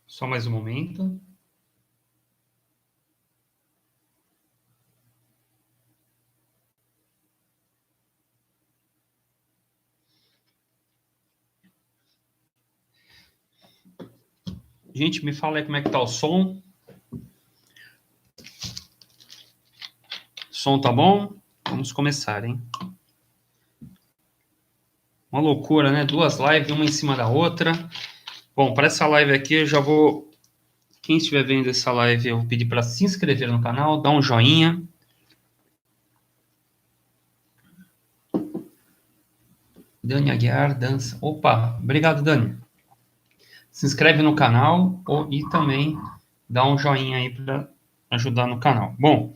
Só mais um momento. Gente, me fala aí como é que tá o som. O som tá bom? Vamos começar, hein? Uma loucura, né? Duas lives, uma em cima da outra. Bom, para essa live aqui eu já vou... Quem estiver vendo essa live, eu vou pedir para se inscrever no canal, dar um joinha. Dani Aguiar, dança. Opa, obrigado, Dani. Se inscreve no canal e também dá um joinha aí para ajudar no canal. Bom,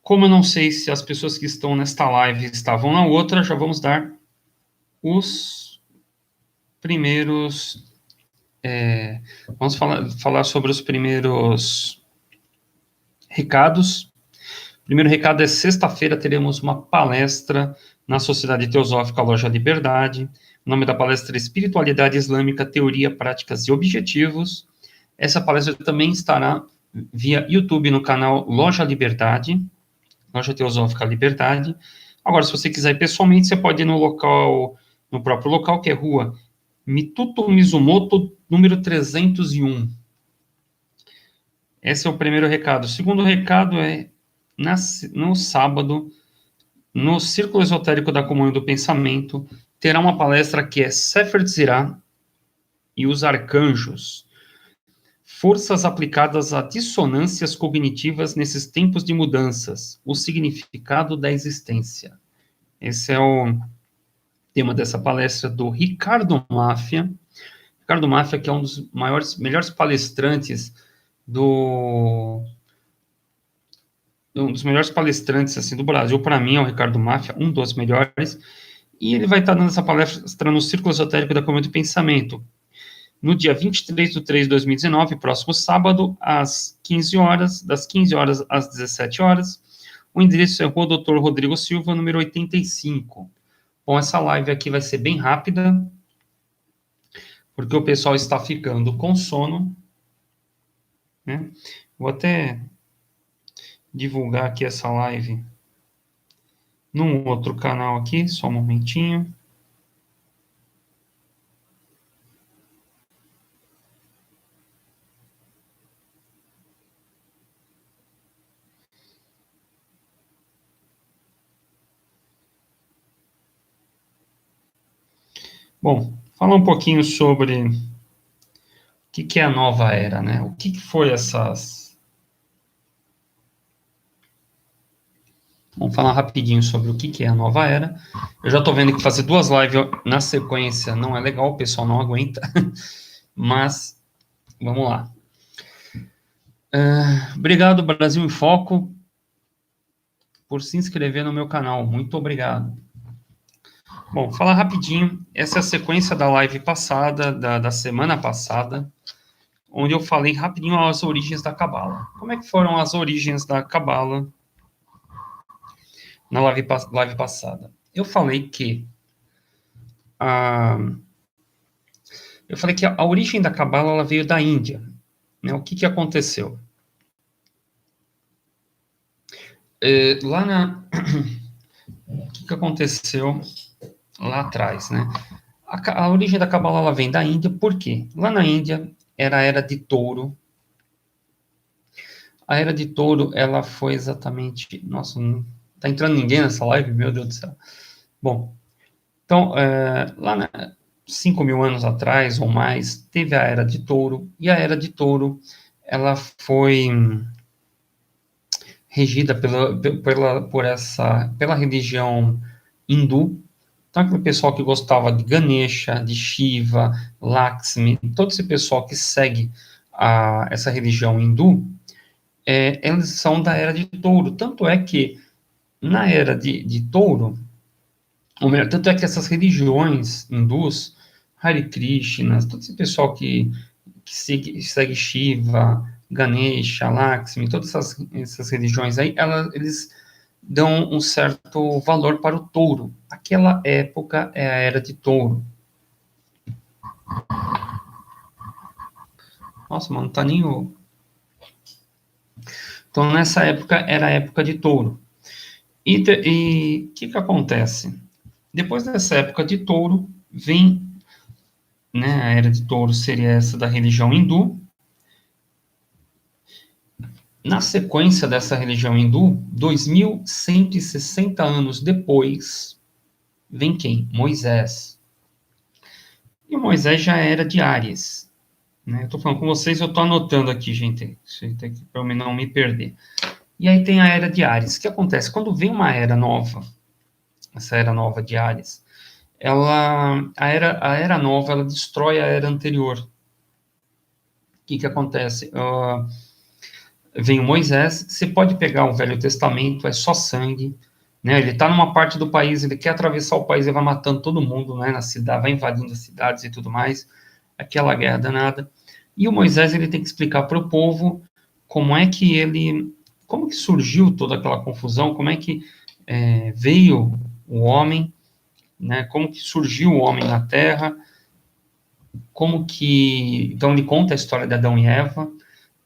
como eu não sei se as pessoas que estão nesta live estavam na outra, já vamos dar os primeiros... vamos falar sobre os primeiros recados. O primeiro recado é sexta-feira teremos uma palestra na Sociedade Teosófica Loja Liberdade. O nome da palestra é Espiritualidade Islâmica, Teoria, Práticas e Objetivos. Essa palestra também estará via YouTube no canal Loja Liberdade, Loja Teosófica Liberdade. Agora, se você quiser ir pessoalmente, você pode ir no local, no próprio local, que é rua Mituto Mizumoto, número 301. Esse é o primeiro recado. O segundo recado é, no sábado, no Círculo Esotérico da Comunhão do Pensamento, terá uma palestra que é Sefer Tzirah e os Arcanjos. Forças aplicadas a dissonâncias cognitivas nesses tempos de mudanças. O significado da existência. Esse é o tema dessa palestra do Ricardo Máfia. Ricardo Máfia, que é um dos melhores palestrantes um dos melhores palestrantes assim, do Brasil, para mim, é o Ricardo Máfia, um dos melhores, e ele vai estar dando essa palestra no Círculo Esotérico da Comunhão do Pensamento, no dia 23 de 3 de 2019, próximo sábado, às 15 horas, das 15 horas às 17 horas. O endereço é Rua Dr. Rodrigo Silva, número 85. Bom, essa live aqui vai ser bem rápida, porque o pessoal está ficando com sono, né? Vou até divulgar aqui essa live num outro canal aqui, só um momentinho. Bom, falar um pouquinho sobre o que é a nova era, né? O que foi essas... Vamos falar rapidinho sobre o que é a nova era. Eu já estou vendo que fazer duas lives na sequência não é legal, o pessoal não aguenta, mas vamos lá. Obrigado, Brasil em Foco, por se inscrever no meu canal. Muito obrigado. Bom, falar rapidinho, essa é a sequência da live passada, da semana passada, onde eu falei rapidinho as origens da Cabala. Como é que foram as origens da Cabala na live passada? Eu falei que a origem da Cabala ela veio da Índia. Né? O que aconteceu? O que aconteceu lá atrás, né? A origem da Cabala ela vem da Índia, por quê? Lá na Índia era a Era de Touro. A Era de Touro, ela foi exatamente... Nossa, não tá entrando ninguém nessa live? Meu Deus do céu. Bom, então, lá 5.000 anos atrás ou mais, teve a Era de Touro, e a Era de Touro, ela foi regida pela religião hindu. Então, aquele pessoal que gostava de Ganesha, de Shiva, Lakshmi, todo esse pessoal que segue essa religião hindu, eles são da Era de Touro. Tanto é que, na Era de Touro, ou melhor, tanto é que essas religiões hindus, Hare Krishna, todo esse pessoal que segue Shiva, Ganesha, Lakshmi, todas essas religiões aí, eles dão um certo valor para o touro. Aquela época é a Era de Touro. Nossa, mano, não tá nem o... Então, nessa época, era a época de touro. E o que acontece? Depois dessa época de touro, vem, né, a era de touro seria essa da religião hindu. Na sequência dessa religião hindu, 2160 anos depois, vem quem? Moisés. E Moisés já era de Áries. Né? Eu estou falando com vocês, eu estou anotando aqui, gente, para eu não me perder. E aí tem a era de Áries. O que acontece? Quando vem uma era nova, essa era nova de Áries, a era nova, ela destrói a era anterior. O que acontece? Vem o Moisés, você pode pegar o Velho Testamento, é só sangue, né? Ele está numa parte do país, ele quer atravessar o país, ele vai matando todo mundo, né? Na cidade, vai invadindo as cidades e tudo mais, aquela guerra danada. E o Moisés, ele tem que explicar para o povo como que surgiu toda aquela confusão, como é que veio o homem, né? Como que surgiu o homem na Terra, então ele conta a história de Adão e Eva.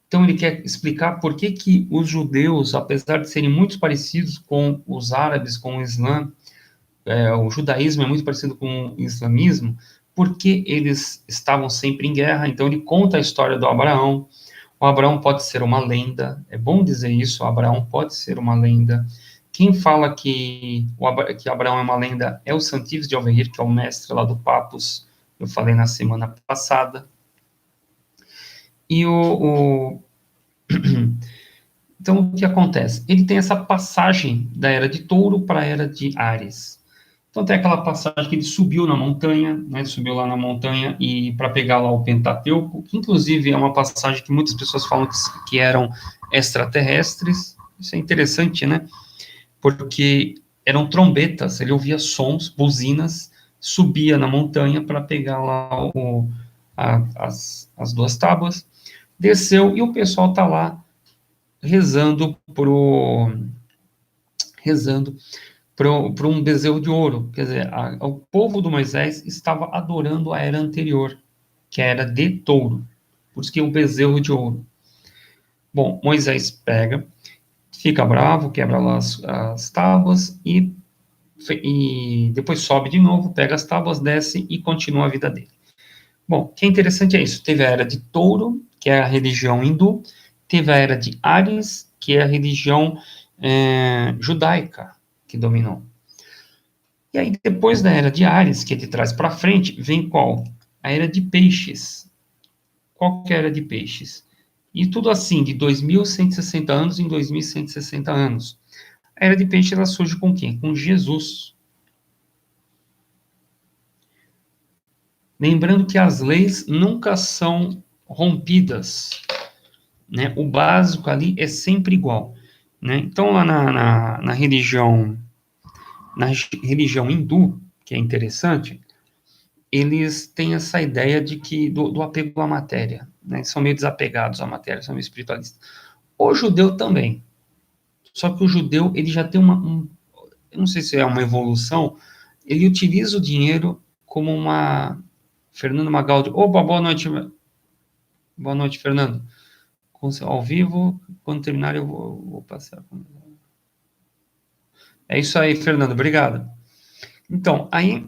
Então ele quer explicar por que os judeus, apesar de serem muito parecidos com os árabes, com o Islã, o judaísmo é muito parecido com o islamismo, porque eles estavam sempre em guerra. Então ele conta a história do Abraão. O Abraão pode ser uma lenda, é bom dizer isso, o Abraão pode ser uma lenda. Quem fala que Abraão é uma lenda é o Santives de Alveir, que é o mestre lá do Papos, eu falei na semana passada. E então, o que acontece? Ele tem essa passagem da era de Touro para a era de Áries. Então, tem aquela passagem que ele subiu na montanha, né? Ele subiu lá na montanha e para pegar lá o Pentateuco, que inclusive é uma passagem que muitas pessoas falam que eram extraterrestres. Isso é interessante, né? Porque eram trombetas, ele ouvia sons, buzinas, subia na montanha para pegar lá as duas tábuas, desceu e o pessoal está lá rezando para um bezerro de ouro. Quer dizer, o povo do Moisés estava adorando a era anterior, que era de touro. Por isso que é o bezerro de ouro. Bom, Moisés pega, fica bravo, quebra lá as tábuas e depois sobe de novo, pega as tábuas, desce e continua a vida dele. Bom, o que é interessante é isso. Teve a era de touro, que é a religião hindu, teve a era de Áries, que é a religião judaica que dominou. E aí, depois da era de Áries, que é de trás para frente, vem qual? A era de Peixes. Qual que é a era de Peixes? E tudo assim, de 2160 anos em 2160 anos. A era de Peixes, ela surge com quem? Com Jesus. Lembrando que as leis nunca são rompidas, né? O básico ali é sempre igual, né? Então, lá na religião hindu, que é interessante, eles têm essa ideia do apego à matéria, né? Eles são meio desapegados à matéria, são meio espiritualistas. O judeu também, só que o judeu, ele já tem eu não sei se é uma evolução, ele utiliza o dinheiro como uma... Fernando Magaldi, opa, boa noite, Fernando. Ao vivo, quando terminar eu vou passar. É isso aí, Fernando, obrigado. Então, aí,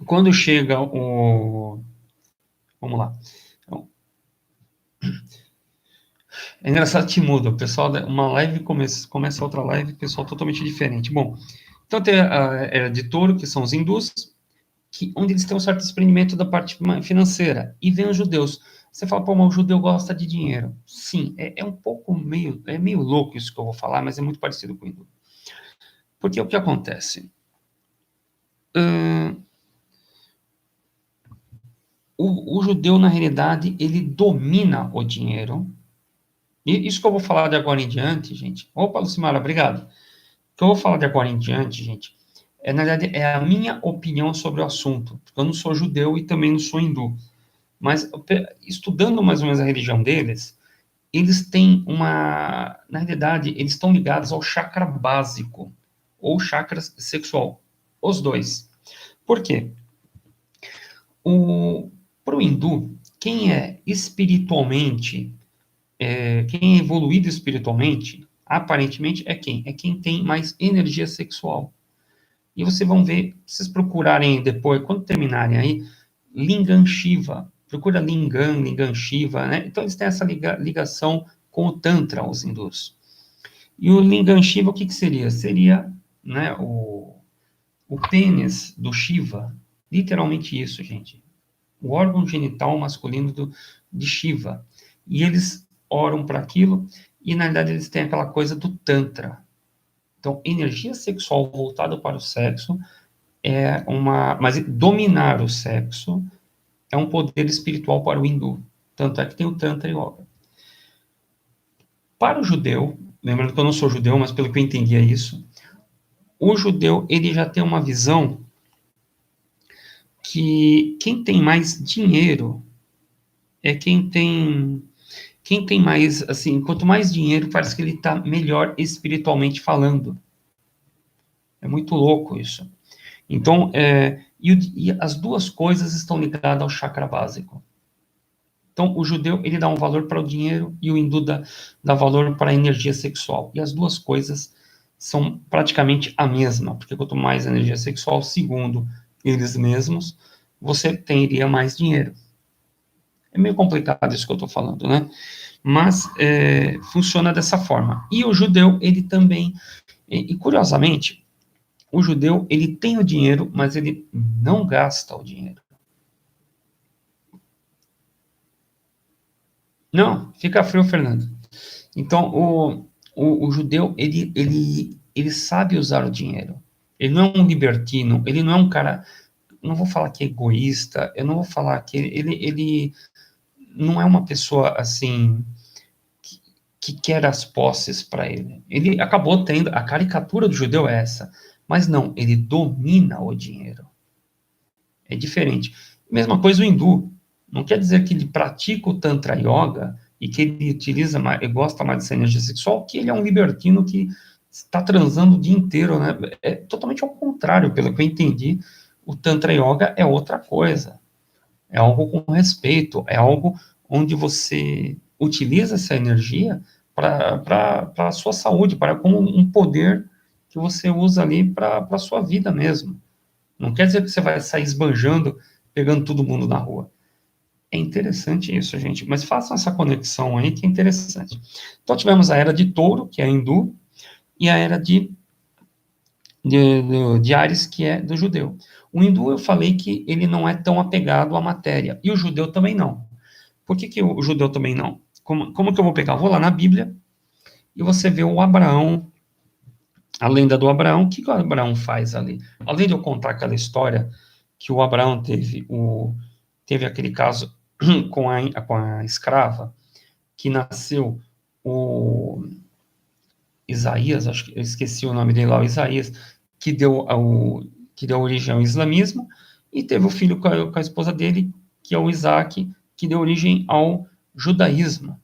quando chega o... Vamos lá. Então, é engraçado que muda, o pessoal, uma live começa outra live, pessoal totalmente diferente. Bom, então tem a era de touro, que são os hindus, onde eles têm um certo desprendimento da parte financeira, e vem os judeus. Você fala, pô, mas o judeu gosta de dinheiro. Sim, é um pouco meio louco isso que eu vou falar, mas é muito parecido com o hindu. Porque o que acontece? O judeu, na realidade, ele domina o dinheiro. E isso que eu vou falar de agora em diante, gente. Opa, Lucimara, obrigado. O que eu vou falar de agora em diante, gente, na verdade, é a minha opinião sobre o assunto. Porque eu não sou judeu e também não sou hindu. Mas, estudando mais ou menos a religião deles, eles têm na realidade, eles estão ligados ao chakra básico, ou chakra sexual. Os dois. Por quê? Para o hindu, quem é espiritualmente, quem é evoluído espiritualmente, aparentemente é quem? É quem tem mais energia sexual. E vocês vão ver, se vocês procurarem depois, quando terminarem aí, Lingam Shiva. Procura Lingam Shiva, né? Então eles têm essa ligação com o Tantra, os hindus. E o Lingam Shiva, o que seria? Seria, né, o pênis do Shiva. Literalmente isso, gente. O órgão genital masculino de Shiva. E eles oram para aquilo, e na verdade eles têm aquela coisa do Tantra. Então, energia sexual voltada para o sexo é uma. Mas dominar o sexo é um poder espiritual para o hindu. Tanto é que tem o Tantra Yoga. Para o judeu, lembrando que eu não sou judeu, mas pelo que eu entendi é isso, o judeu ele já tem uma visão que quem tem mais dinheiro é quem tem mais, assim, quanto mais dinheiro, parece que ele está melhor espiritualmente falando. É muito louco isso. Então, e as duas coisas estão ligadas ao chakra básico. Então, o judeu, ele dá um valor para o dinheiro e o hindu dá valor para a energia sexual. E as duas coisas são praticamente a mesma, porque quanto mais energia sexual, segundo eles mesmos, você teria mais dinheiro. É meio complicado isso que eu estou falando, né? Mas funciona dessa forma. E o judeu, ele também, e curiosamente, o judeu, ele tem o dinheiro, mas ele não gasta o dinheiro. Não, fica frio, Fernando. Então, o judeu, ele sabe usar o dinheiro. Ele não é um libertino, ele não é um cara, não vou falar que é egoísta, eu não vou falar que ele não é uma pessoa, assim, que quer as posses para ele. Ele acabou tendo, a caricatura do judeu é essa, mas não, ele domina o dinheiro. É diferente. Mesma coisa o hindu. Não quer dizer que ele pratica o Tantra Yoga e que ele utiliza mais, ele gosta mais dessa energia sexual, que ele é um libertino que está transando o dia inteiro, né? É totalmente ao contrário, pelo que eu entendi, o Tantra Yoga é outra coisa. É algo com respeito, é algo onde você utiliza essa energia para a sua saúde, para como um poder que você usa ali para a sua vida mesmo. Não quer dizer que você vai sair esbanjando, pegando todo mundo na rua. É interessante isso, gente, mas façam essa conexão aí que é interessante. Então tivemos a era de Touro, que é hindu, e a era de Ares, que é do judeu. O hindu eu falei que ele não é tão apegado à matéria, e o judeu também não. Por que o judeu também não? Como que eu vou pegar? Vou lá na Bíblia e você vê o Abraão, a lenda do Abraão. O que o Abraão faz ali? Além de eu contar aquela história que o Abraão teve aquele caso com a escrava, que nasceu o Isaías, acho que eu esqueci o nome dele lá, o Isaías, que deu origem ao islamismo, e teve o filho com a esposa dele, que é o Isaac, que deu origem ao judaísmo.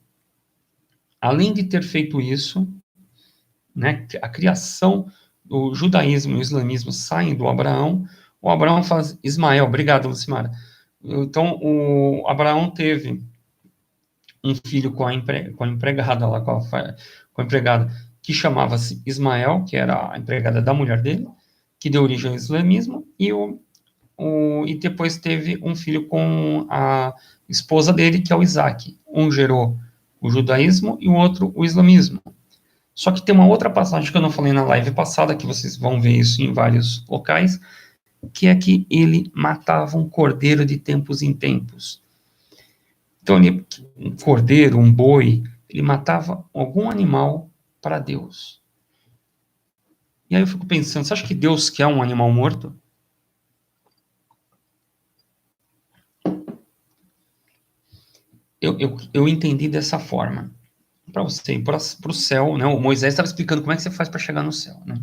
Além de ter feito isso, né, a criação do judaísmo e o islamismo saem do Abraão, o Abraão faz Ismael. Obrigado, Lucimara. Então, o Abraão teve um filho com a empregada lá, com a empregada, que chamava-se Ismael, que era a empregada da mulher dele, que deu origem ao islamismo, e depois teve um filho com a esposa dele, que é o Isaac. Um gerou o judaísmo e o outro o islamismo. Só que tem uma outra passagem que eu não falei na live passada, que vocês vão ver isso em vários locais, que é que ele matava um cordeiro de tempos em tempos. Então, um cordeiro, um boi, ele matava algum animal para Deus. E aí eu fico pensando, você acha que Deus quer um animal morto? Eu entendi dessa forma. Para você ir para o céu, né? O Moisés estava explicando como é que você faz para chegar no céu, né?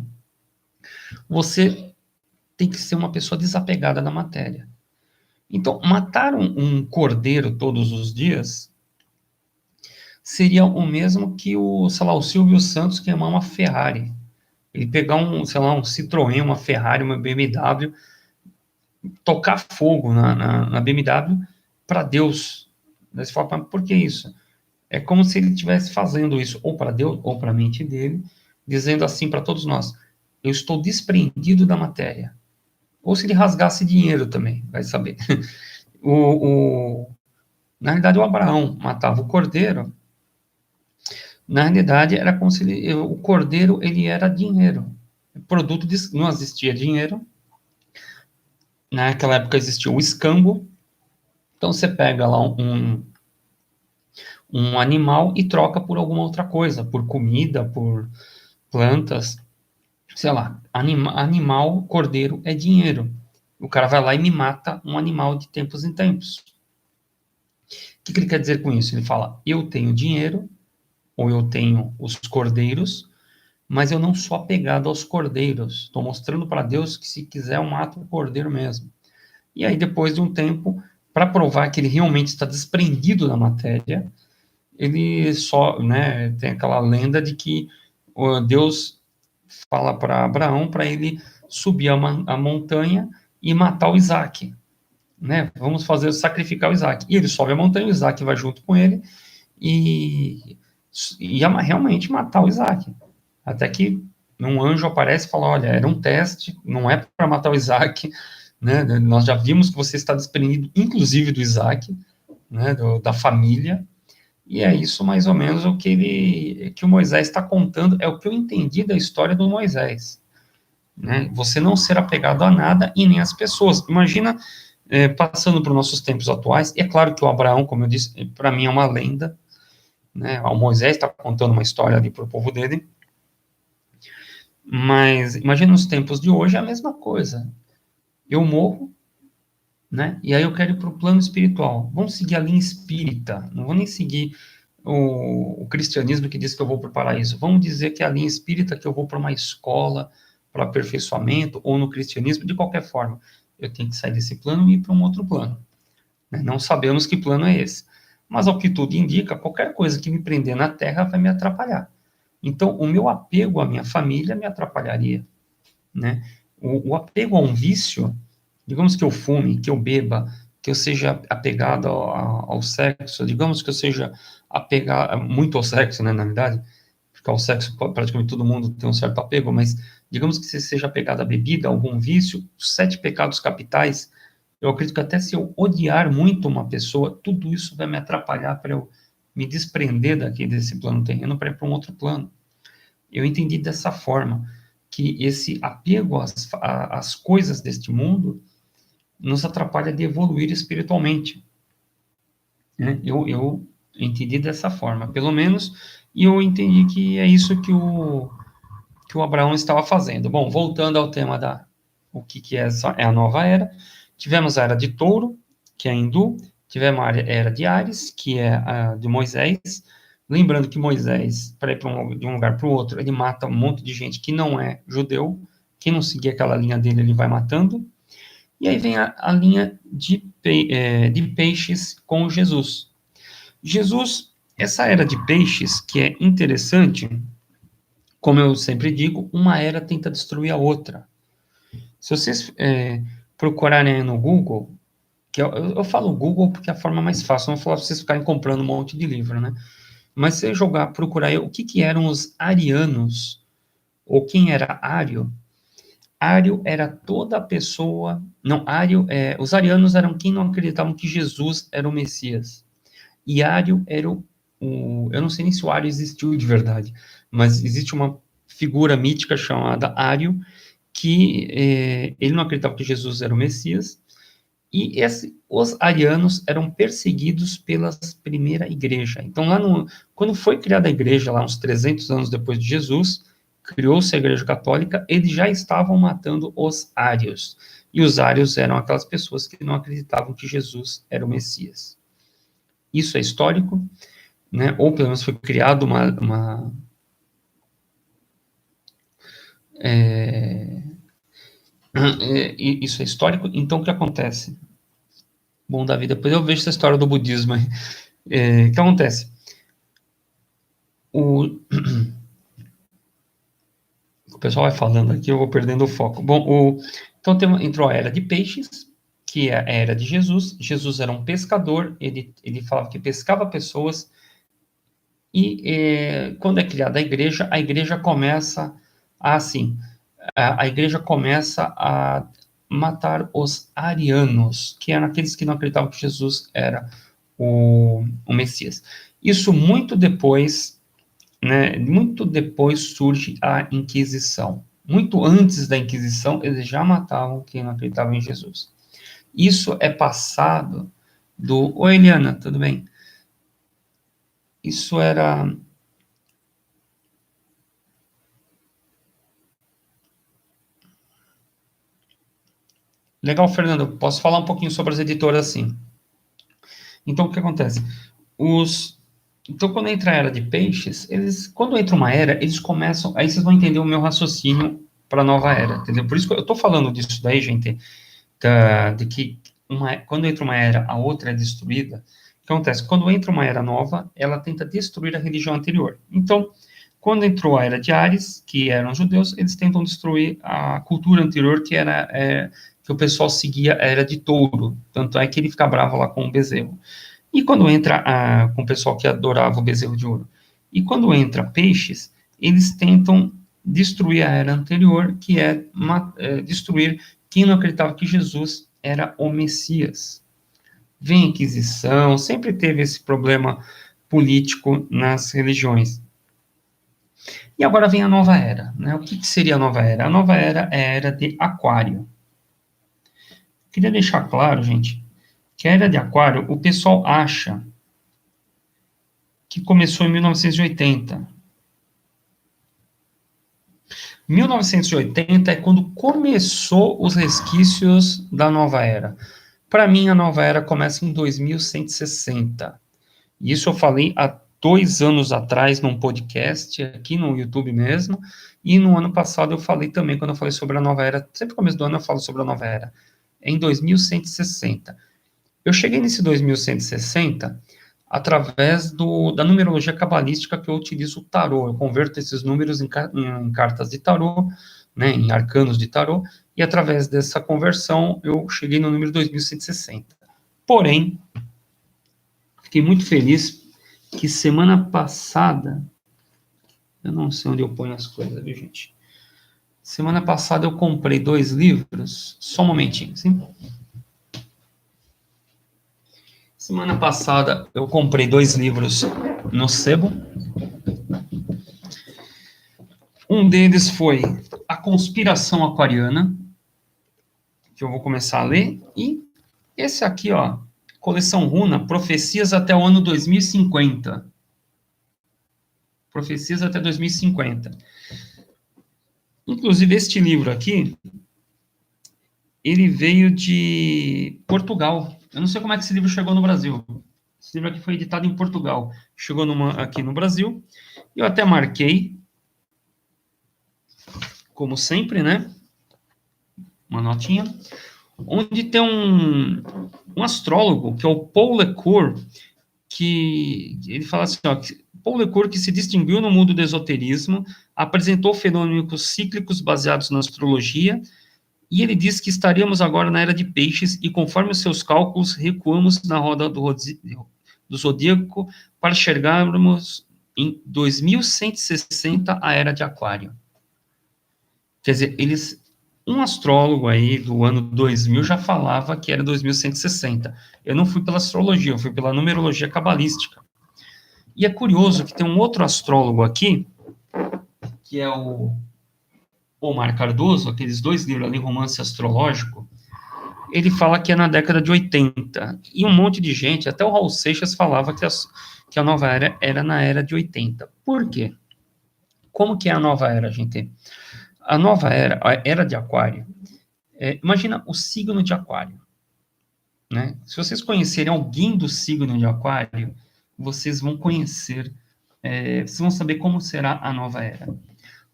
Você tem que ser uma pessoa desapegada da matéria. Então, matar um cordeiro todos os dias seria o mesmo que sei lá, o Silvio Santos queimar uma Ferrari. Ele pegar sei lá, um Citroën, uma Ferrari, uma BMW, tocar fogo na BMW para Deus. Daí você fala, mas por que isso? É como se ele estivesse fazendo isso, ou para Deus, ou para a mente dele, dizendo assim para todos nós, eu estou desprendido da matéria. Ou se ele rasgasse dinheiro também, vai saber. Na realidade, o Abraão matava o cordeiro. Na realidade, era como se o cordeiro ele era dinheiro. Produto de, não existia dinheiro. Naquela época existia o escambo. Então você pega lá um animal e troca por alguma outra coisa, por comida, por plantas, sei lá. Animal, cordeiro é dinheiro. O cara vai lá e me mata um animal de tempos em tempos. O que ele quer dizer com isso? Ele fala, eu tenho dinheiro, ou eu tenho os cordeiros, mas eu não sou apegado aos cordeiros. Estou mostrando para Deus que se quiser eu mato o cordeiro mesmo. E aí, depois de um tempo, para provar que ele realmente está desprendido da matéria, ele só, né, tem aquela lenda de que Deus fala para Abraão para ele subir a montanha e matar o Isaac, né? Vamos sacrificar o Isaac. E ele sobe a montanha, o Isaac vai junto com ele e ia realmente matar o Isaac. Até que um anjo aparece e fala, olha, era um teste, não é para matar o Isaac, né? Nós já vimos que você está desprendido, inclusive do Isaac, né? Da família, e é isso mais ou menos o que o Moisés está contando, é o que eu entendi da história do Moisés, né? Você não ser apegado a nada e nem às pessoas. Imagina, passando para os nossos tempos atuais, é claro que o Abraão, como eu disse, para mim é uma lenda, né? O Moisés está contando uma história ali para o povo dele, mas imagina nos tempos de hoje é a mesma coisa. Eu morro, né? E aí eu quero ir para o plano espiritual. Vamos seguir a linha espírita. Não vou nem seguir o cristianismo que diz que eu vou para o paraíso. Vamos dizer que é a linha espírita que eu vou para uma escola, para aperfeiçoamento, ou no cristianismo, de qualquer forma. Eu tenho que sair desse plano e ir para um outro plano. Né? Não sabemos que plano é esse. Mas, ao que tudo indica, qualquer coisa que me prender na terra vai me atrapalhar. Então, o meu apego à minha família me atrapalharia. Né? O apego a um vício, digamos que eu fume, que eu beba, que eu seja apegado ao sexo, digamos que eu seja apegado muito ao sexo, né, na verdade, porque ao sexo praticamente todo mundo tem um certo apego, mas digamos que você seja apegado à bebida, a algum vício, os 7 pecados capitais, eu acredito que até se eu odiar muito uma pessoa, tudo isso vai me atrapalhar para eu me desprender desse plano terreno para ir para um outro plano. Eu entendi dessa forma, que esse apego às coisas deste mundo nos atrapalha de evoluir espiritualmente. Né? Eu entendi dessa forma, pelo menos, e eu entendi que é isso que o Abraão estava fazendo. Bom, voltando ao tema o que é a nova era, tivemos a era de Touro, que é hindu, tivemos a era de Ares, que é a de Moisés, lembrando que Moisés, para ir de um lugar para o outro, ele mata um monte de gente que não é judeu, quem não seguir aquela linha dele, ele vai matando, e aí vem a linha de peixes com Jesus. Jesus, essa era de peixes, que é interessante, como eu sempre digo, uma era tenta destruir a outra. Se vocês procurarem no Google, que eu falo Google porque é a forma mais fácil, não vou falar para vocês ficarem comprando um monte de livro, né? Mas se você procurar aí, o que eram os arianos, ou quem era Ário, Ário era toda a pessoa, não, os arianos eram quem não acreditavam que Jesus era o Messias. E Ário era eu não sei nem se o Ário existiu de verdade, mas existe uma figura mítica chamada Ário, que ele não acreditava que Jesus era o Messias, e os arianos eram perseguidos pela primeira igreja. Então, quando foi criada a igreja, lá uns 300 anos depois de Jesus, criou-se a igreja católica, eles já estavam matando os ários. E os ários eram aquelas pessoas que não acreditavam que Jesus era o Messias. Isso é histórico, né? Ou pelo menos foi criado isso é histórico. Então, o que acontece? Bom, Davi, depois eu vejo essa história do budismo aí. O que acontece? O pessoal vai falando aqui, eu vou perdendo o foco. Bom, então entrou a era de peixes, que é a era de Jesus. Jesus era um pescador, ele falava que pescava pessoas, e quando é criada a igreja começa assim, a igreja começa a matar os arianos, que eram aqueles que não acreditavam que Jesus era o Messias. Isso muito depois, né, muito depois surge a Inquisição. Muito antes da Inquisição, eles já matavam quem não acreditava em Jesus. Isso é passado do... Oi, Eliana, tudo bem? Isso era... Legal, Fernando, posso falar um pouquinho sobre as editoras, sim. Então, o que acontece? Então, quando entra a era de peixes, quando entra uma era, eles começam, aí vocês vão entender o meu raciocínio para a nova era, entendeu? Por isso que eu estou falando disso daí, gente, de que quando entra uma era, a outra é destruída. O que acontece? Quando entra uma era nova, ela tenta destruir a religião anterior. Então, quando entrou a era de Ares, que eram judeus, eles tentam destruir a cultura anterior, que era que o pessoal seguia a era de touro. Tanto é que ele fica bravo lá com o bezerro. E quando entra com o pessoal que adorava o bezerro de ouro. E quando entra peixes, eles tentam destruir a era anterior, que é destruir quem não acreditava que Jesus era o Messias. Vem a Inquisição, sempre teve esse problema político nas religiões. E agora vem a nova era, né? O que seria a nova era? A nova era é a era de Aquário. Queria deixar claro, gente, que a era de Aquário, o pessoal acha que começou em 1980. 1980 é quando começou os resquícios da nova era. Para mim, a nova era começa em 2160. Isso eu falei há 2 anos atrás num podcast, aqui no YouTube mesmo, e no ano passado eu falei também, quando eu falei sobre a nova era, sempre no começo do ano eu falo sobre a nova era, em 2160. Eu cheguei nesse 2160 através da numerologia cabalística que eu utilizo o tarô. Eu converto esses números em cartas de tarô, né, em arcanos de tarô, e através dessa conversão eu cheguei no número 2160. Porém, fiquei muito feliz que semana passada, eu não sei onde eu ponho as coisas, viu, gente? Semana passada eu comprei 2 livros, só um momentinho, sim? Semana passada eu comprei 2 livros no sebo. Um deles foi A Conspiração Aquariana, que eu vou começar a ler, e esse aqui, ó, Coleção Runa, Profecias até o ano 2050. Profecias até 2050. Inclusive, este livro aqui, ele veio de Portugal. Eu não sei como é que esse livro chegou no Brasil. Esse livro aqui foi editado em Portugal. Chegou aqui no Brasil. Eu até marquei, como sempre, né? Uma notinha. Onde tem um astrólogo, que é o Paul Lecour, que ele fala assim, ó, Paul Lecour, que se distinguiu no mundo do esoterismo, apresentou fenômenos cíclicos baseados na astrologia, e ele diz que estaríamos agora na era de peixes, e conforme os seus cálculos, recuamos na roda do zodíaco para chegarmos em 2160 a era de Aquário. Quer dizer, um astrólogo aí do ano 2000 já falava que era 2160. Eu não fui pela astrologia, eu fui pela numerologia cabalística. E é curioso que tem um outro astrólogo aqui, que é o Omar Cardoso, aqueles 2 livros ali, Romance Astrológico, ele fala que é na década de 80. E um monte de gente, até o Raul Seixas falava que a nova era era na era de 80. Por quê? Como que é a nova era, gente? A nova era, a era de Aquário, imagina o signo de Aquário, né? Se vocês conhecerem alguém do signo de Aquário, vocês vão conhecer, vocês vão saber como será a nova era.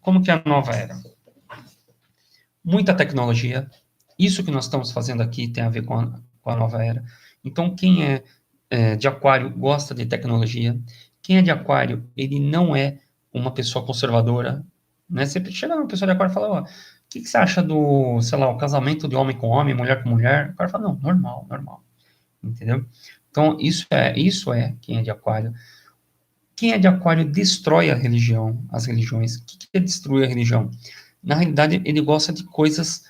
Como que é a nova era? Muita tecnologia. Isso que nós estamos fazendo aqui tem a ver com a nova era. Então, quem é de Aquário gosta de tecnologia. Quem é de Aquário, ele não é uma pessoa conservadora. Né? Você chega numa pessoa de aquário e fala, ó, o que você acha do, sei lá, o casamento de homem com homem, mulher com mulher? O cara fala, não, normal, normal. Entendeu? Então, isso é quem é de aquário. Quem é de aquário destrói a religião, as religiões. O que é destruir a religião? Na realidade, ele gosta de coisas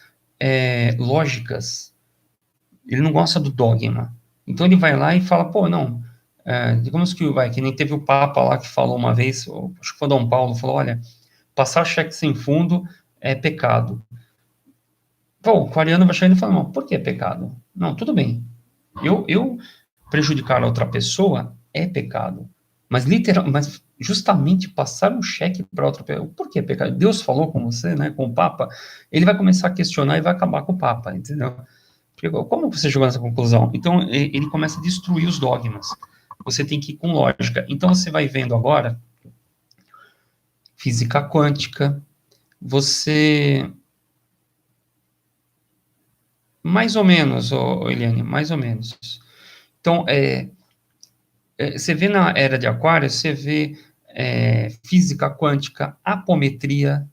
lógicas. Ele não gosta do dogma. Então ele vai lá e fala, pô, não, digamos que nem teve o Papa lá que falou uma vez, acho que foi Dom Paulo, falou, olha, passar cheque sem fundo é pecado. Pô, o aquariano vai chegar e falar, não, por que é pecado? Não, tudo bem. Eu prejudicar a outra pessoa é pecado. Mas justamente passar um cheque para outra pessoa, por que é pecado? Deus falou com você, né, com o Papa, ele vai começar a questionar e vai acabar com o Papa, entendeu? Porque, como você chegou nessa conclusão? Então, ele começa a destruir os dogmas. Você tem que ir com lógica. Então, você vai vendo agora física quântica, você mais ou menos, Eliane, mais ou menos. Então, você vê na era de Aquário, você vê física quântica, apometria,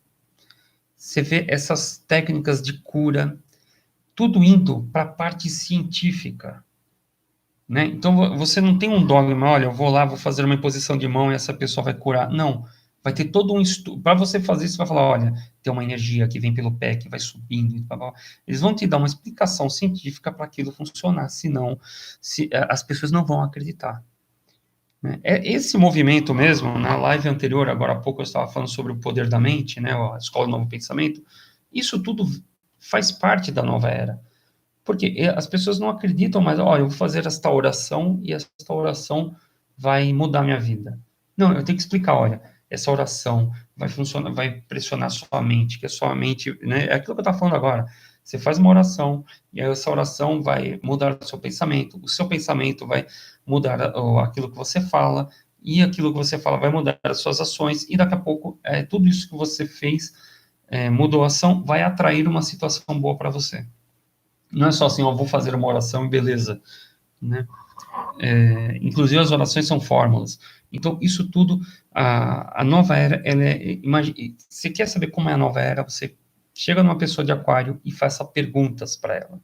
você vê essas técnicas de cura, tudo indo para a parte científica, né? Então, você não tem um dogma, olha, eu vou lá, vou fazer uma imposição de mão e essa pessoa vai curar. Não, vai ter todo um estudo. Para você fazer isso, você vai falar, olha, tem uma energia que vem pelo pé, que vai subindo. Blá, blá. Eles vão te dar uma explicação científica para aquilo funcionar, senão as pessoas não vão acreditar. Né? Esse movimento mesmo, na live anterior, agora há pouco eu estava falando sobre o poder da mente, né, a Escola do Novo Pensamento, isso tudo faz parte da nova era. Porque as pessoas não acreditam mais, olha, eu vou fazer esta oração e esta oração vai mudar minha vida. Não, eu tenho que explicar, olha, essa oração vai funcionar, vai pressionar sua mente, que a sua mente, né, é aquilo que eu estava falando agora. Você faz uma oração, e essa oração vai mudar o seu pensamento vai mudar aquilo que você fala, e aquilo que você fala vai mudar as suas ações, e daqui a pouco, tudo isso que você fez, mudou a ação, vai atrair uma situação boa para você. Não é só assim, vou fazer uma oração e beleza, né? Inclusive as orações são fórmulas. Então, isso tudo, a nova era, você quer saber como é a nova era, você chega numa pessoa de aquário e faça perguntas para ela.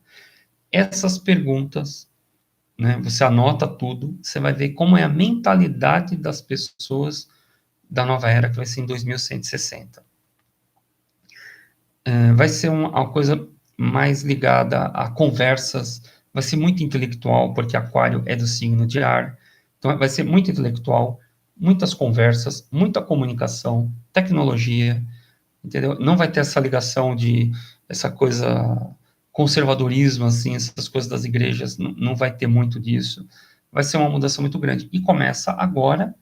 Essas perguntas, né, você anota tudo, você vai ver como é a mentalidade das pessoas da nova era, que vai ser em 2160. Vai ser uma coisa mais ligada a conversas, vai ser muito intelectual, porque aquário é do signo de ar, então vai ser muito intelectual, muitas conversas, muita comunicação, tecnologia, entendeu? Não vai ter essa ligação essa coisa, conservadorismo, assim, essas coisas das igrejas, não vai ter muito disso, vai ser uma mudança muito grande, e começa agora,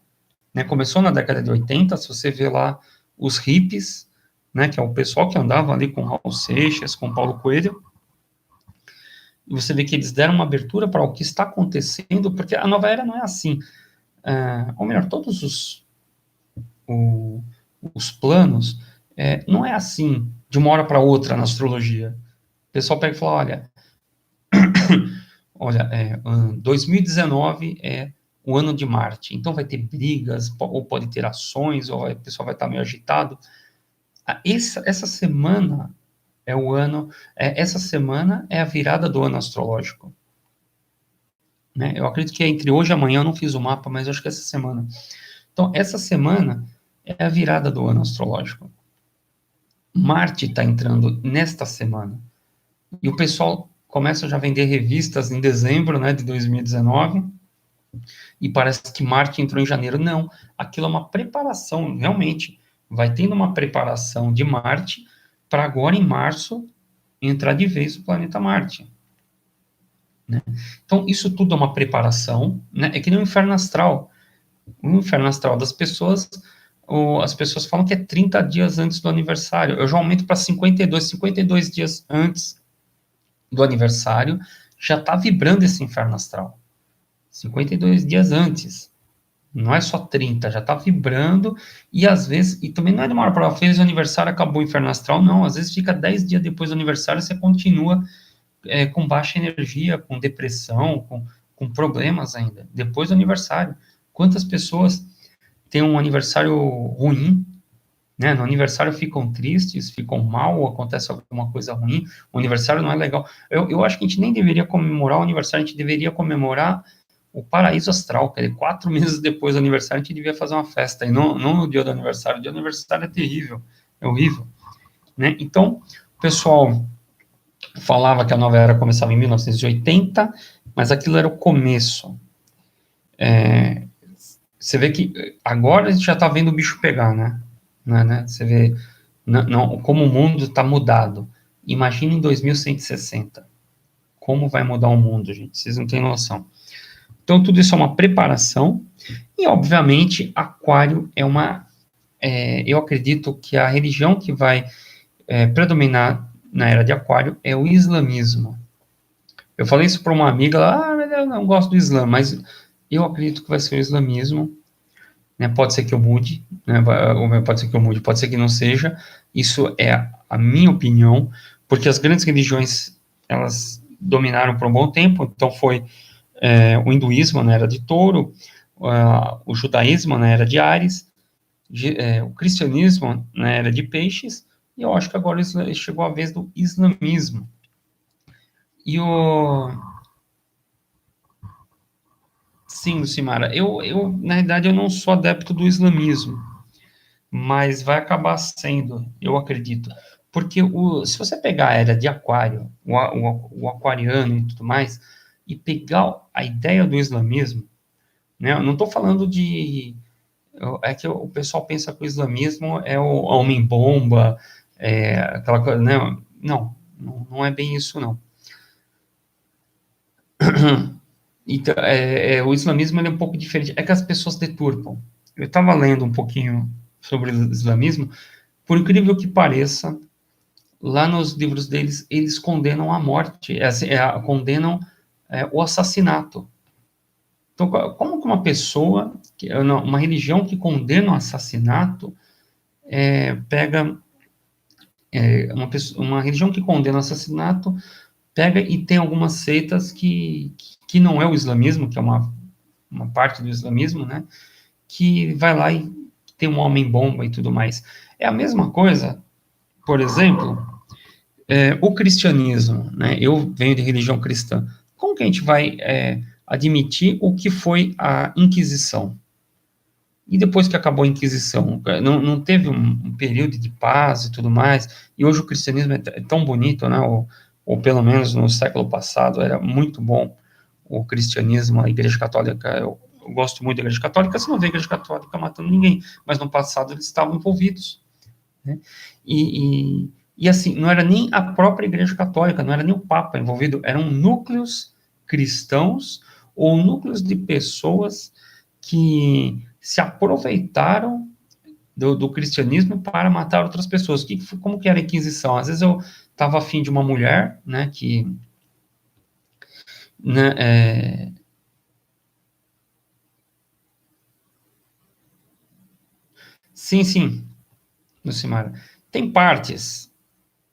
né, começou na década de 80, se você vê lá os hippies, né, que é o pessoal que andava ali com Raul Seixas, com Paulo Coelho, e você vê que eles deram uma abertura para o que está acontecendo, porque a nova era não é assim, ou melhor, todos os planos, não é assim, de uma hora para outra na astrologia. O pessoal pega e fala, olha, 2019 é o ano de Marte, então vai ter brigas, ou pode ter ações, ou o pessoal vai estar meio agitado. Essa semana é o ano, essa semana é a virada do ano astrológico. Né? Eu acredito que é entre hoje e amanhã, eu não fiz o mapa, mas eu acho que é essa semana. Então, essa semana é a virada do ano astrológico. Marte está entrando nesta semana. E o pessoal começa já a vender revistas em dezembro, né, de 2019, e parece que Marte entrou em janeiro. Não, aquilo é uma preparação, realmente. Vai tendo uma preparação de Marte para agora, em março, entrar de vez o planeta Marte. Né? Então, isso tudo é uma preparação, né? É que nem o inferno astral. O inferno astral das pessoas, as pessoas falam que é 30 dias antes do aniversário. Eu já aumento para 52 dias antes do aniversário, já está vibrando esse inferno astral. 52 dias antes. Não é só 30, já está vibrando, e às vezes, e também não é de uma hora para outra, fez o aniversário, acabou o inferno astral, não, às vezes fica 10 dias depois do aniversário, você continua com baixa energia, com depressão, com problemas ainda, depois do aniversário. Quantas pessoas têm um aniversário ruim, né? No aniversário ficam tristes, ficam mal, acontece alguma coisa ruim, o aniversário não é legal. Eu acho que a gente nem deveria comemorar o aniversário, a gente deveria comemorar o paraíso astral, que é 4 meses depois do aniversário, a gente devia fazer uma festa, e não no dia do aniversário. O dia do aniversário é terrível, é horrível, né? Então, o pessoal falava que a nova era começava em 1980, mas aquilo era o começo. Você vê que agora a gente já está vendo o bicho pegar, né? Né? Você vê não, como o mundo está mudado. Imagina em 2160. Como vai mudar o mundo, gente? Vocês não têm noção. Então, tudo isso é uma preparação. E, obviamente, Aquário é uma... eu acredito que a religião que vai predominar na era de Aquário é o islamismo. Eu falei isso para uma amiga, mas eu não gosto do Islã, mas eu acredito que vai ser o islamismo, né? Pode ser que eu mude, né? Pode ser que eu mude, pode ser que não seja. Isso é a minha opinião, porque as grandes religiões, elas dominaram por um bom tempo, então foi o hinduísmo na era de Touro, o judaísmo na era de Áries, o cristianismo na era de Peixes, e eu acho que agora chegou a vez do islamismo. E o... Sim, Lucimara, na realidade, eu não sou adepto do islamismo, mas vai acabar sendo, eu acredito. Porque se você pegar a era de Aquário, o aquariano e tudo mais, e pegar a ideia do islamismo, né, eu não estou falando de... É que o pessoal pensa que o islamismo é o homem-bomba, aquela coisa, né? Não é bem isso, não. Então, o islamismo é um pouco diferente. É que as pessoas deturpam. Eu estava lendo um pouquinho sobre o islamismo. Por incrível que pareça, lá nos livros deles, eles condenam a morte, condenam o assassinato. Então, como que uma pessoa, uma religião que condena o assassinato, pega uma religião que condena o assassinato, pega e tem algumas seitas que não é o islamismo, que é uma parte do islamismo, né, que vai lá e tem um homem-bomba e tudo mais. É a mesma coisa, por exemplo, o cristianismo, né, eu venho de religião cristã, como que a gente vai admitir o que foi a Inquisição? E depois que acabou a Inquisição, não teve um período de paz e tudo mais, e hoje o cristianismo é tão bonito, né, ou pelo menos no século passado era muito bom o cristianismo, a Igreja Católica, eu gosto muito da Igreja Católica, você não vê a Igreja Católica matando ninguém, mas no passado eles estavam envolvidos, né, e assim, não era nem a própria Igreja Católica, não era nem o Papa envolvido, eram núcleos cristãos ou núcleos de pessoas que se aproveitaram do cristianismo para matar outras pessoas. Como que era a Inquisição? Às vezes eu estava afim de uma mulher, né, que... Né, sim, Lucimara. Tem partes,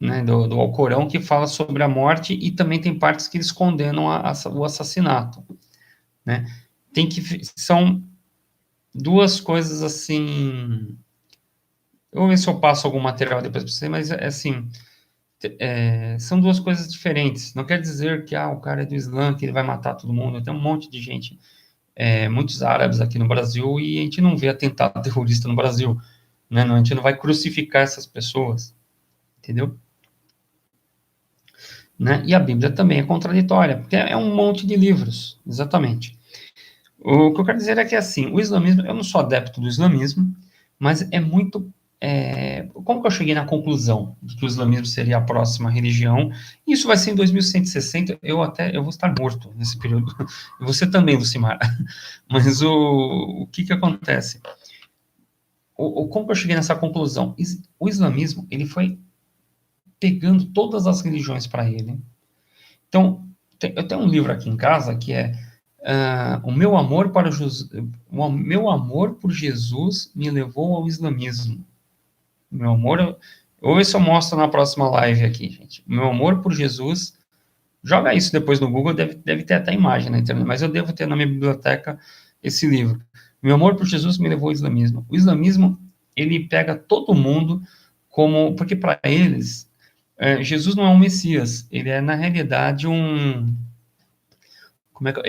né, do Alcorão que fala sobre a morte e também tem partes que eles condenam o assassinato, né? São duas coisas assim... Eu vou ver se eu passo algum material depois para você, mas assim, são duas coisas diferentes. Não quer dizer que o cara é do Islã, que ele vai matar todo mundo. Tem um monte de gente, muitos árabes aqui no Brasil, e a gente não vê atentado terrorista no Brasil, né? A gente não vai crucificar essas pessoas, entendeu? Né? E a Bíblia também é contraditória, porque é um monte de livros, exatamente. O que eu quero dizer é que, assim, o islamismo, eu não sou adepto do islamismo, mas é muito... como que eu cheguei na conclusão de que o islamismo seria a próxima religião? Isso vai ser em 2160, eu vou estar morto nesse período. E você também, Lucimar. Mas o que acontece? Como que eu cheguei nessa conclusão? O islamismo, ele foi pegando todas as religiões para ele. Então, eu tenho um livro aqui em casa que é o meu amor por Jesus me levou ao islamismo. Meu amor, ou isso eu mostro na próxima live aqui, gente. Meu amor por Jesus, joga isso depois no Google, deve ter até imagem na internet, mas eu devo ter na minha biblioteca esse livro. Meu amor por Jesus me levou ao islamismo. O islamismo, ele pega todo mundo como... Porque para eles, Jesus não é um Messias, ele é, na realidade, ele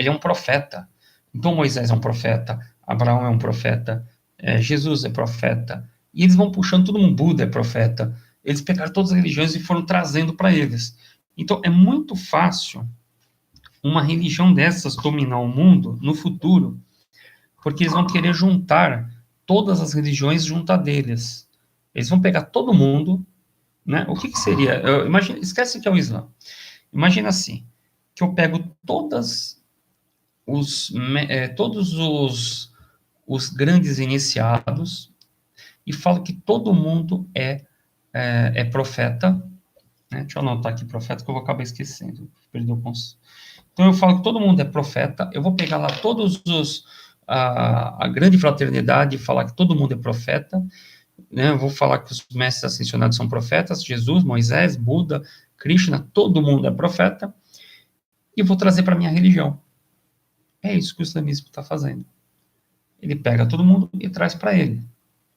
é um profeta. Então, Moisés é um profeta, Abraão é um profeta, Jesus é profeta. E eles vão puxando todo mundo, Buda é profeta. Eles pegaram todas as religiões e foram trazendo para eles. Então, é muito fácil uma religião dessas dominar o mundo no futuro, porque eles vão querer juntar todas as religiões junto a deles. Eles vão pegar todo mundo, né? O que seria? Imagina, esquece que é o Islã. Imagina assim, que eu pego todos os grandes iniciados e falo que todo mundo é profeta, né? Deixa eu anotar aqui profeta, que eu vou acabar esquecendo. Perdi o conceito. Então, eu falo que todo mundo é profeta, eu vou pegar lá a grande fraternidade e falar que todo mundo é profeta, né? Eu vou falar que os mestres ascensionados são profetas, Jesus, Moisés, Buda, Krishna, todo mundo é profeta, e vou trazer para a minha religião. É isso que o islamismo está fazendo. Ele pega todo mundo e traz para ele,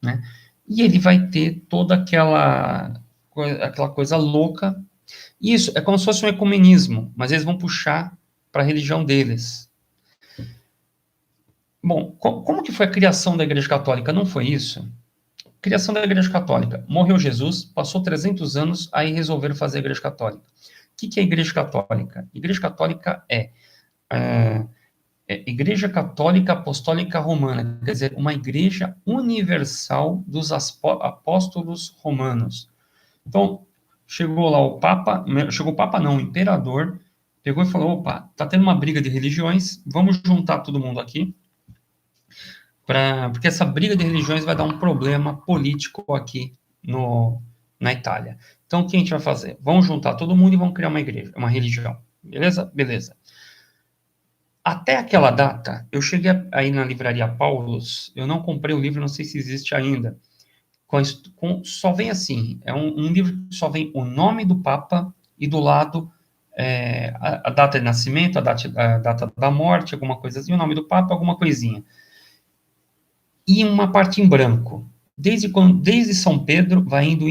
né? E ele vai ter toda aquela coisa louca. Isso é como se fosse um ecumenismo, mas eles vão puxar para a religião deles. Bom, como que foi a criação da Igreja Católica? Não foi isso? Criação da Igreja Católica. Morreu Jesus, passou 300 anos, aí resolveram fazer a Igreja Católica. O que é a Igreja Católica? Igreja Católica é Igreja Católica Apostólica Romana, quer dizer, uma igreja universal dos apóstolos romanos. Então, chegou lá o Papa não, o Imperador, pegou e falou, opa, tá tendo uma briga de religiões, vamos juntar todo mundo aqui, porque essa briga de religiões vai dar um problema político aqui na Itália. Então, o que a gente vai fazer? Vamos juntar todo mundo e vamos criar uma igreja, uma religião. Beleza? Beleza. Até aquela data, eu cheguei aí na livraria Paulus, eu não comprei o livro, não sei se existe ainda, só vem assim, é um livro que só vem o nome do Papa e do lado a data de nascimento, a data da morte, alguma coisa assim, o nome do Papa, alguma coisinha. E uma parte em branco. Desde São Pedro, vai indo.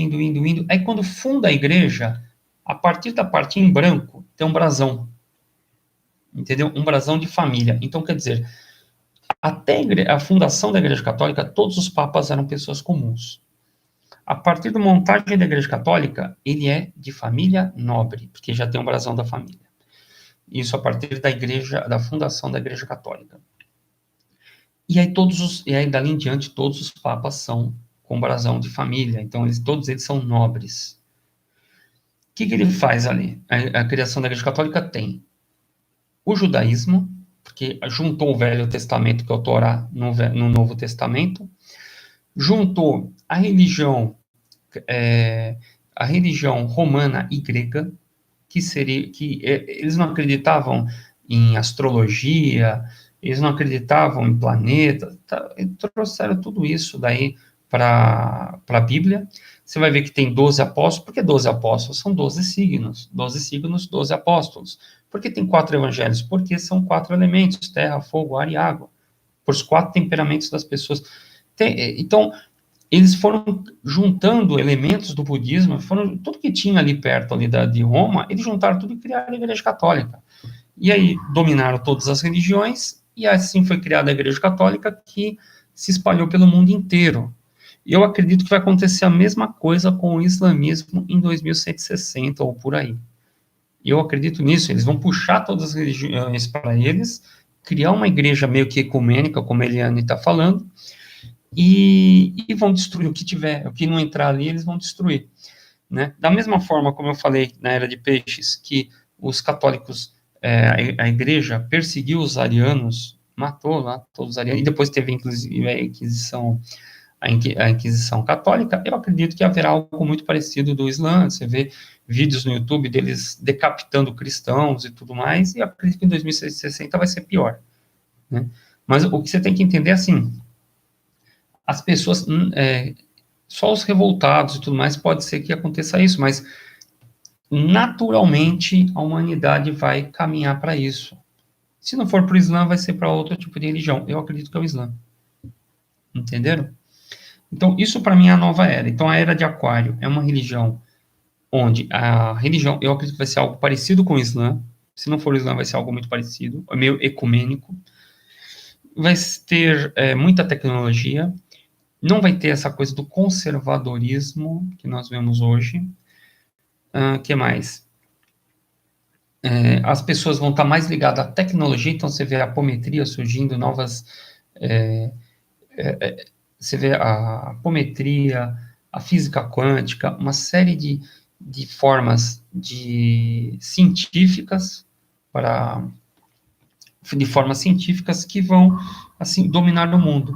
Aí, quando funda a igreja, a partir da parte em branco, tem um brasão. Entendeu? Um brasão de família. Então, quer dizer, até a fundação da Igreja Católica, todos os papas eram pessoas comuns. A partir da montagem da Igreja Católica, ele é de família nobre, porque já tem um brasão da família. Isso a partir da fundação da Igreja Católica. E aí dali em diante, todos os papas são com brasão de família, então todos eles são nobres. O que ele faz ali? A criação da Igreja Católica tem o judaísmo, porque juntou o Velho Testamento, que é o Torá, no Novo Testamento, juntou a religião romana e grega, que eles não acreditavam em astrologia, eles não acreditavam em planetas, trouxeram tudo isso daí para a Bíblia. Você vai ver que tem 12 apóstolos. Por que 12 apóstolos? São 12 signos. 12 signos, 12 apóstolos. Por que tem 4 evangelhos? Porque são 4 elementos, terra, fogo, ar e água. Por os 4 temperamentos das pessoas. Então, eles foram juntando elementos do budismo, tudo que tinha ali perto ali de Roma, eles juntaram tudo e criaram a Igreja Católica. E aí dominaram todas as religiões, e assim foi criada a Igreja Católica, que se espalhou pelo mundo inteiro. E eu acredito que vai acontecer a mesma coisa com o islamismo em 2160 ou por aí. E eu acredito nisso, eles vão puxar todas as religiões para eles, criar uma igreja meio que ecumênica, como a Eliane está falando, e vão destruir o que tiver, o que não entrar ali, eles vão destruir. Né? Da mesma forma, como eu falei na Era de Peixes, que os católicos, a igreja perseguiu os arianos, matou lá todos os arianos, e depois teve, inclusive, a Inquisição Católica, eu acredito que haverá algo muito parecido do Islã. Você vê vídeos no YouTube deles decapitando cristãos e tudo mais, e eu acredito que em 2060 vai ser pior. Né? Mas o que você tem que entender é assim, as pessoas, só os revoltados e tudo mais, pode ser que aconteça isso, mas naturalmente a humanidade vai caminhar para isso. Se não for para o Islã, vai ser para outro tipo de religião. Eu acredito que é o Islã. Entenderam? Então, isso para mim é a nova era. Então, a era de Aquário é uma religião onde a religião, eu acredito que vai ser algo parecido com o Islã. Se não for o Islã, vai ser algo muito parecido, meio ecumênico. Vai ter muita tecnologia. Não vai ter essa coisa do conservadorismo que nós vemos hoje. Que mais? As pessoas vão estar mais ligadas à tecnologia, então você vê a apometria surgindo, novas. Você vê a apometria, a física quântica, uma série de formas científicas de formas científicas que vão assim dominar no mundo.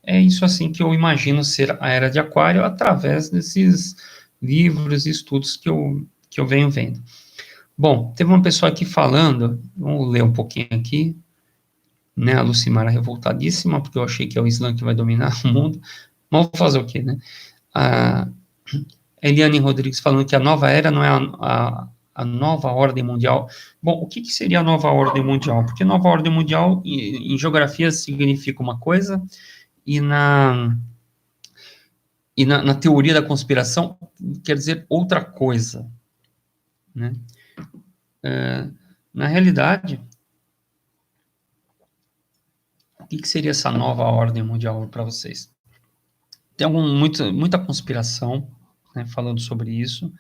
É isso assim que eu imagino ser a era de Aquário através desses livros e estudos que eu venho vendo. Bom, teve uma pessoa aqui falando, vamos ler um pouquinho aqui, né, a Lucimara revoltadíssima, porque eu achei que é o Islã que vai dominar o mundo, mas vou fazer o quê, né? A Eliane Rodrigues falando que a nova era não é a nova ordem mundial. Bom, o que seria a nova ordem mundial? Porque nova ordem mundial, em geografia, significa uma coisa, e na teoria da conspiração, quer dizer outra coisa, né? Na realidade, o que seria essa nova ordem mundial para vocês? Tem muita conspiração, né, falando sobre isso,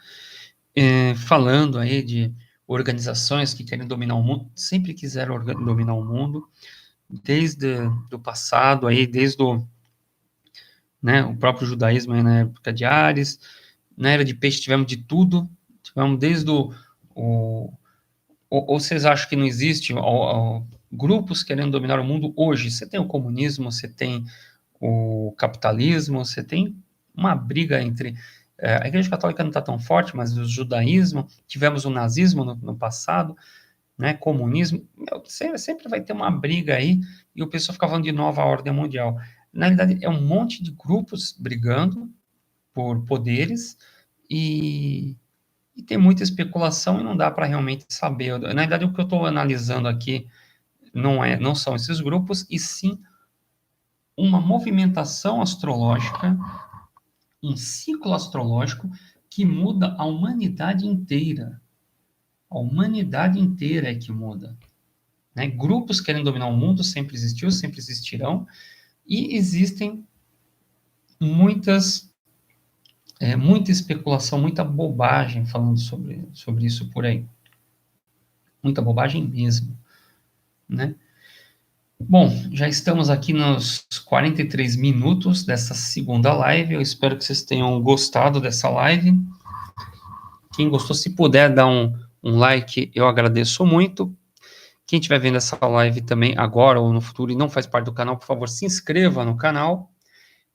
falando aí de organizações que querem dominar o mundo, sempre quiseram dominar o mundo, desde o passado, aí, desde o próprio judaísmo aí na época de Ares, na era de Peixe tivemos de tudo, tivemos desde ou vocês acham que não existe grupos querendo dominar o mundo hoje? Você tem o comunismo, você tem o capitalismo, você tem uma briga entre... a Igreja Católica não está tão forte, mas o judaísmo, tivemos o nazismo no passado, né, comunismo, sempre vai ter uma briga aí, e o pessoal fica falando de nova ordem mundial. Na realidade, é um monte de grupos brigando por poderes, e tem muita especulação e não dá para realmente saber. Na verdade, o que eu estou analisando aqui não são esses grupos, e sim uma movimentação astrológica, um ciclo astrológico que muda a humanidade inteira. A humanidade inteira é que muda. Né? Grupos querendo dominar o mundo sempre existiu, sempre existirão, e existem muita especulação, muita bobagem falando sobre isso por aí. Muita bobagem mesmo, né? Bom, já estamos aqui nos 43 minutos dessa segunda live. Eu espero que vocês tenham gostado dessa live. Quem gostou, se puder dar um like, eu agradeço muito. Quem estiver vendo essa live também agora ou no futuro e não faz parte do canal, por favor, se inscreva no canal.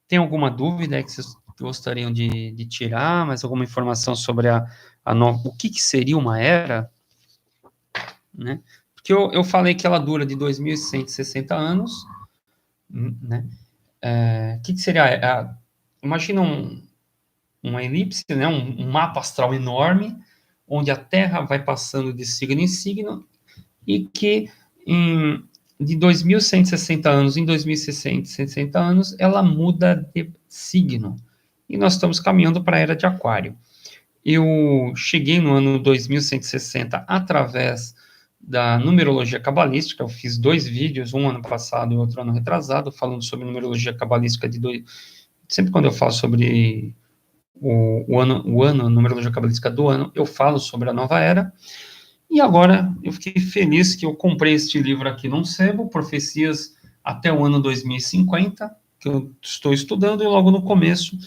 Tem alguma dúvida que vocês gostariam de tirar? Mais alguma informação sobre o que seria uma era? Né? Porque eu falei que ela dura de 2.160 anos, né? O que seria? Imagina uma elipse, né? Um mapa astral enorme, onde a Terra vai passando de signo em signo, e que de 2.160 anos em 2.160 anos, ela muda de signo. E nós estamos caminhando para a Era de Aquário. Eu cheguei no ano 2160 através da numerologia cabalística. Eu fiz 2 vídeos, um ano passado e outro ano retrasado, falando sobre numerologia cabalística sempre quando eu falo sobre a numerologia cabalística do ano, eu falo sobre a nova era. E agora eu fiquei feliz que eu comprei este livro aqui num sebo, Profecias até o ano 2050, que eu estou estudando, e logo no começo,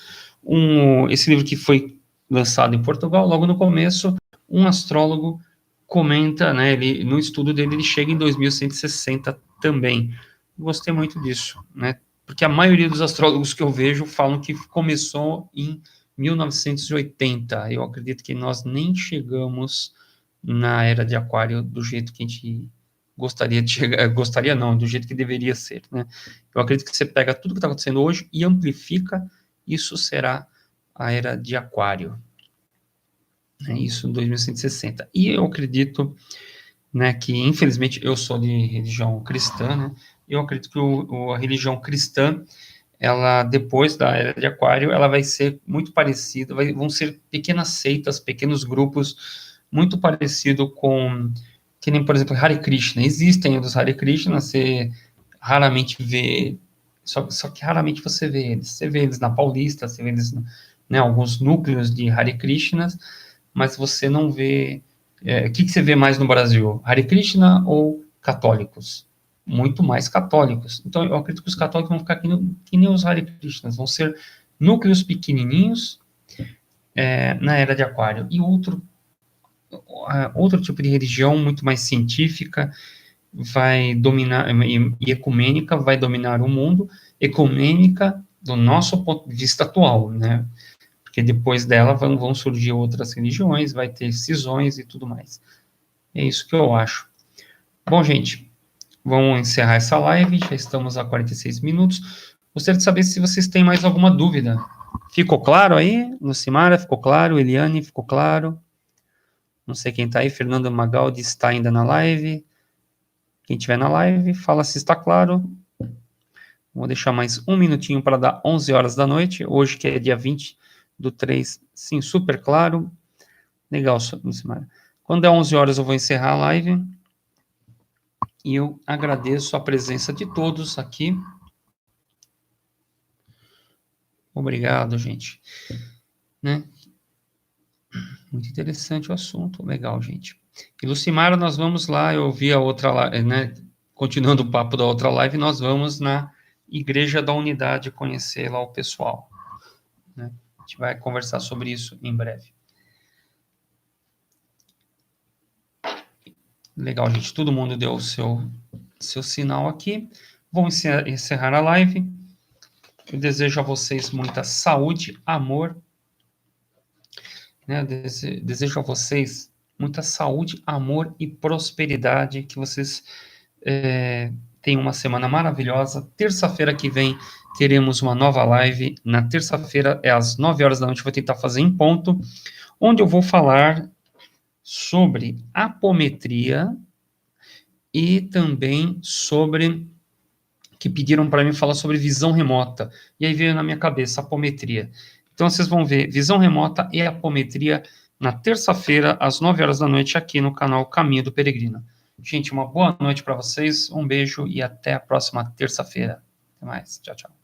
esse livro que foi lançado em Portugal, logo no começo, um astrólogo comenta, né, no estudo dele, ele chega em 2160 também. Gostei muito disso, né, porque a maioria dos astrólogos que eu vejo falam que começou em 1980. Eu acredito que nós nem chegamos na era de Aquário do jeito que a gente gostaria de chegar, gostaria não, do jeito que deveria ser, né? Eu acredito que você pega tudo que está acontecendo hoje e amplifica, isso será a era de Aquário, né? Isso em 2160. E eu acredito, né, que infelizmente eu sou de religião cristã, né? Eu acredito que a religião cristã ela, depois da Era de Aquário, ela vai ser muito parecida, vão ser pequenas seitas, pequenos grupos, muito parecido com, que nem, por exemplo, Hare Krishna. Existem os Hare Krishna, você raramente vê, só que raramente você vê eles. Você vê eles na Paulista, você vê eles, né, alguns núcleos de Hare Krishnas, mas você não vê... O que você vê mais no Brasil? Hare Krishna ou católicos? Muito mais católicos. Então, eu acredito que os católicos vão ficar que nem os Hare Krishnas, vão ser núcleos pequenininhos na Era de Aquário. E outro tipo de religião muito mais científica vai dominar, e ecumênica vai dominar o mundo, ecumênica do nosso ponto de vista atual, né? Porque depois dela vão surgir outras religiões, vai ter cisões e tudo mais. É isso que eu acho. Bom, gente, vamos encerrar essa live, já estamos a 46 minutos. Gostaria de saber se vocês têm mais alguma dúvida. Ficou claro aí? Lucimara, ficou claro? Eliane, ficou claro? Não sei quem está aí, Fernando Magaldi está ainda na live. Quem estiver na live, fala se está claro. Vou deixar mais um minutinho para dar 11 horas da noite, hoje que é dia 20/3, sim, super claro. Legal, Lucimara. Quando é 11 horas eu vou encerrar a live. E eu agradeço a presença de todos aqui. Obrigado, gente. Né? Muito interessante o assunto. Legal, gente. E Lucimara, nós vamos lá, eu vi a outra live, né? Continuando o papo da outra live, nós vamos na Igreja da Unidade conhecer lá o pessoal. Né? A gente vai conversar sobre isso em breve. Legal, gente. Todo mundo deu o seu sinal aqui. Vamos encerrar a live. Eu desejo a vocês muita saúde, amor. Né? Desejo a vocês muita saúde, amor e prosperidade. Que vocês tenham uma semana maravilhosa. Terça-feira que vem teremos uma nova live. Na terça-feira, às 9 horas da noite, vou tentar fazer em ponto, onde eu vou falar sobre apometria e também sobre... que pediram para mim falar sobre visão remota. E aí veio na minha cabeça apometria. Então, vocês vão ver visão remota e apometria na terça-feira, às 9 horas da noite, aqui no canal Caminho do Peregrino. Gente, uma boa noite para vocês, um beijo e até a próxima terça-feira. Até mais. Tchau, tchau.